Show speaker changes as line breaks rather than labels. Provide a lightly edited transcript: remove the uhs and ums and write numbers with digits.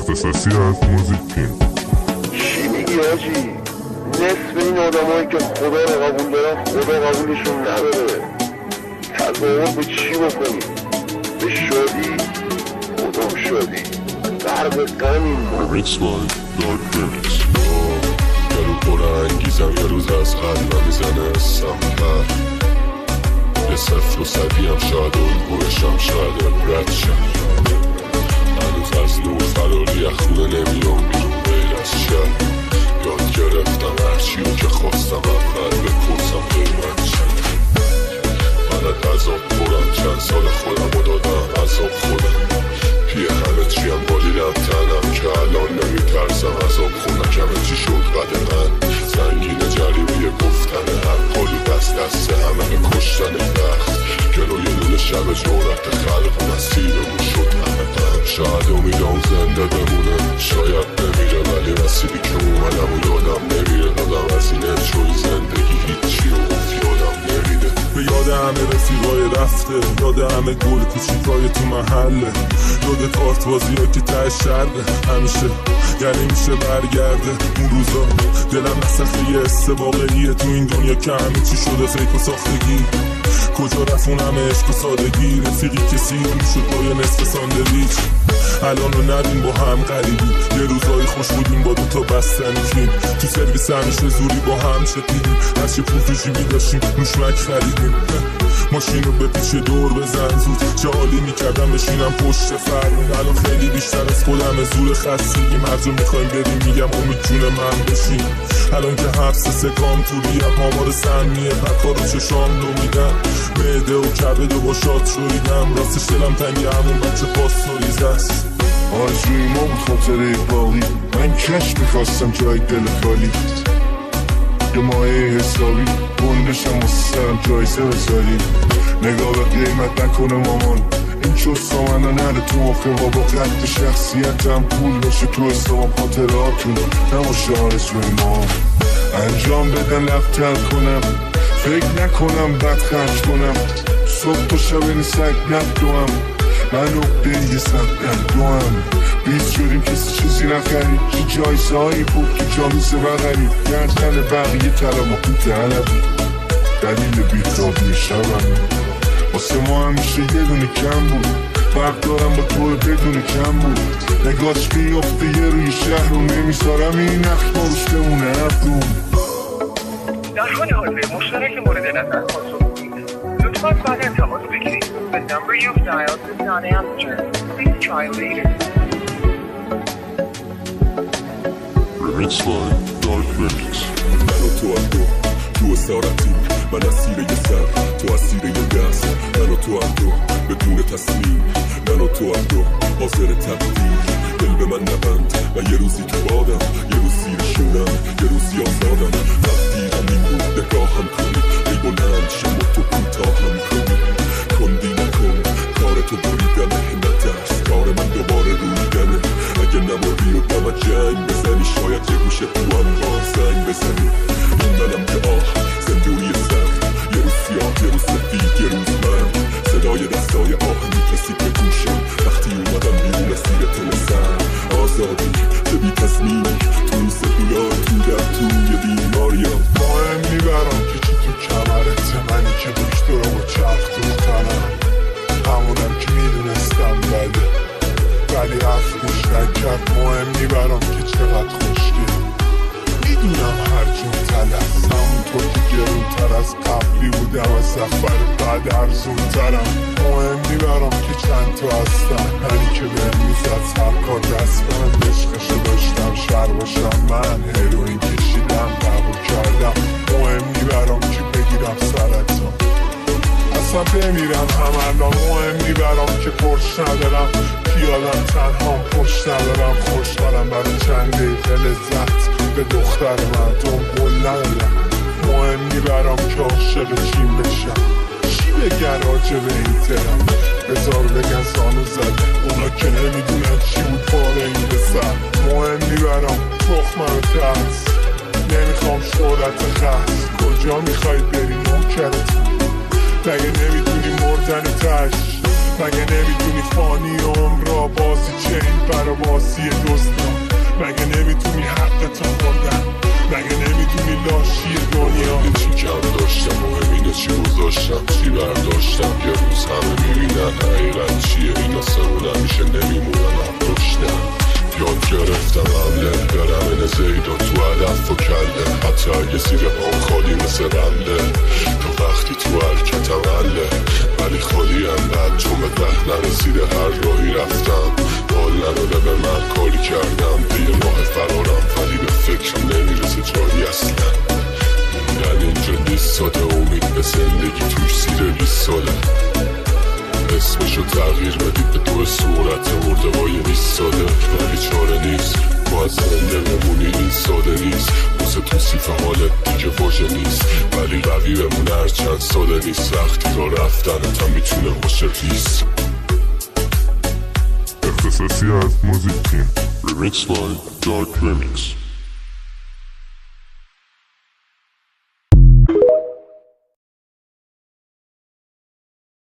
اختصاصی از موزیک تیم.
چی میگی حاجی؟ نصف این آدمایی که خدا رو قبول دارن خدا قبولشون نداره. تظاهر به چی بکنی؟ به شادی؟ کدوم شادی؟ غرق غمیم.
Remix by Dark Remix. یه رو پر انگیزم یه روز از قلبم میزنه سمتر، یه صفر و صدیم شاید الگوشم شاید عبرت شم. هنوز از نور فراری اخونه نمیام بیرون غیر از شب. یاد گرفتم هرچی رو که خواستم اول بپرسم قیمت شم. من از عذاب خورم چند سال خودم رو دادم عذاب خودم. پیه همه چیم بالیدم تنم که الان نمیترسم عذاب خونم. همه چی شد قد من سنگین جریمه گفتن حق حالی دست همه به کشتن وقت. جلوی نور شب جورت خلق مسیرمون شد همه غم. شاید امیدم زنده بمونه شاید نمیره ولی مسیری که اومدم و یادم نمیره. دادم از اینه چون زندگی هیچی رو یادم نمیده. به یاد همه رفیقای رفته، یاد همه گل کوچیکای تو محله، یاد کارت بازی ها که ته شرده همیشه یعنی میشه برگرده اون روزا. دلم نسخه یه حس واقعیه تو این دنیا که همه چی شده فیک و ساختگی. کجا رفت اون همه عشق و سادگی؟ رفیقی که سیر میشد با یه نصف ساندویچ. الان رو ندیم با هم غریبی، یه روزایی خوش بودیم با دوتا بستنی فیلم. تو سرویس همیشه زوری با هم چپیدیم، هرچی پول تو جیبی داشتیم نوشمک خریدیم. ماشین رو به پیچ دور بزن زود، چه حالی میکردم بشینم پشت فرمون. الان خیلی بیشتر از خودم زور خستگیم، هر جا میخوایم بریم میگم امید جون من بشین. الان که حبس سکام تو ریم آمار سمیه پکا رو چشام دو میدن. معده و کبد و با شاد شوریدم، راستش دلم تنگی همون بچه پاستوریز است.
آرزوی ما بود خاطره باقی، من کش میخواستم جای دل خالی. یه مایه حسابی بندشم واسه سرم جایزه بذاری. نگاه به قیمت نکنه مامان، این چوستا منو نره تو مخه و با قد شخصیتم پول باشه تو حسابم خاطراتون نباشه آرزوی ما. انجام بدن لفتر کنم فکر نکنم بد خرج کنم. صبح و شب این سگ ندوم من نقطه یه سبت دوم. بیز شدیم کسی چیزی نخرید که جایزه هایی بود که جامیزه بغرید. گردن بقیه طلب و قوت علبی دلیل بیتابی شبم. واسه ما همیشه یه دونه کم بود، فرق دارم با تو بدون کم بود. نگاش بیافته یه روی شهر رو نمیذارم این نخ باروش بمونه افرون.
در حال حاضر مشترک مورد نظر خواستم لطفاً بعد ارتباط بگیرید. The number you've dialed is not answered. Please try later.
Remix by Dark Remix. من و تو هم تو اسارتیم، من اسیر یه سر تو اسیر یه دست. من و تو هم بدون تصمیم، من و تو هم حاضر تبدیل. دل به من نبند و یه روزی تو بادم، یه روز زیر شونم، یه روزی آزادم. تبدیلم این بود نگاهم کنی ای بلند شم و تو کوتاهم کنی. کندی نکن کار تو بریدن همت است، کار من دوباره رویدنه. اگه نماری و دم جنگ بزنی شاید یه گوشه تو هم با زنگ بزنی. این منم که زندونی سر، یه روز سیاه یه روز سفید یه روز من. صدای دستای آهنی کسی به گوشم وقتی اومدم بیرون از زیر تل سر. آزادی چه بی تصمیمی تو سبیلا تو در توی بیماریم.
مهم میبرم که چی تو کمرت منی که دکتر رو با چرخ دخترم. همونم که میدونستم ولی حرف گوش نکرد. مهم میبرم که چقدر خوشگل میدونم هر جون تلف. همونطور که گرونتر از قبلی بودم از سفر بعد ارزون ترم. مهم میبرم که چند تا هستم هری که بهم میزد هر کار دست من. عشقشو داشتم شر باشم من، هروئین کشیدم قبول کردم. مهم میبرم که بگیرم سرطان اصلا بمیرم هم الان. مهم میبرم که پرش ندارم پیادم تنهام پشت ندارم. خوشحالم برای چند دقیقه لذت به دختر مردم قول ندارم. مهم میبرم که عاشق چیم بشم. چی بگن راجع به این ترم؟ بذار بگن زانو زده اونا که نمیدونن چی بود پاره این بسر. مهم میبرم تخمم ترس نمیخوام شهرت خست. کجا میخواید بری نوکرتون مگه نمیدونی مردن تش؟ مگه نمیدونی فانی عمر را بازی چه این براباسی دوستان؟ مگه نمیدونی حقتو خوردن؟ مگه نمیدونی لاشی دنیا؟
چی کم داشتم مهم اینه چی گذاشتم چی برداشتم یه روز همه میبینن حقیقت چیه این آسمون همیشه نمیمونن هم داشتم یاد گرفتم حمله برم این زیدان تو هدف و کله حتی اگه زیر پام خالی مثل رمله تا وقتی تو حرکتم حله ولی خالی هم بد چون به ته نرسیده هر راهی رفتم حال نداده به من کاری کردم دیگه ماه فرارم ولی به فکرم نمیرسه جایی اصلا موندن اینجا نیست ساده امید به زندگی توش زیر 20 ساله اسمشو تغییر بدید به دو صورت مرده با یه 20 ساله ولی چاره نیست باید زنده بمونی این ساده نیست بوسه تو سیف حالت دیگه واژه نیست ولی قوی بمونه هر چند ساله نیست وقتی را رفتنت هم میتونه باشه ریس
اختصاصی از موزیک تیم
Remix by Dark Remix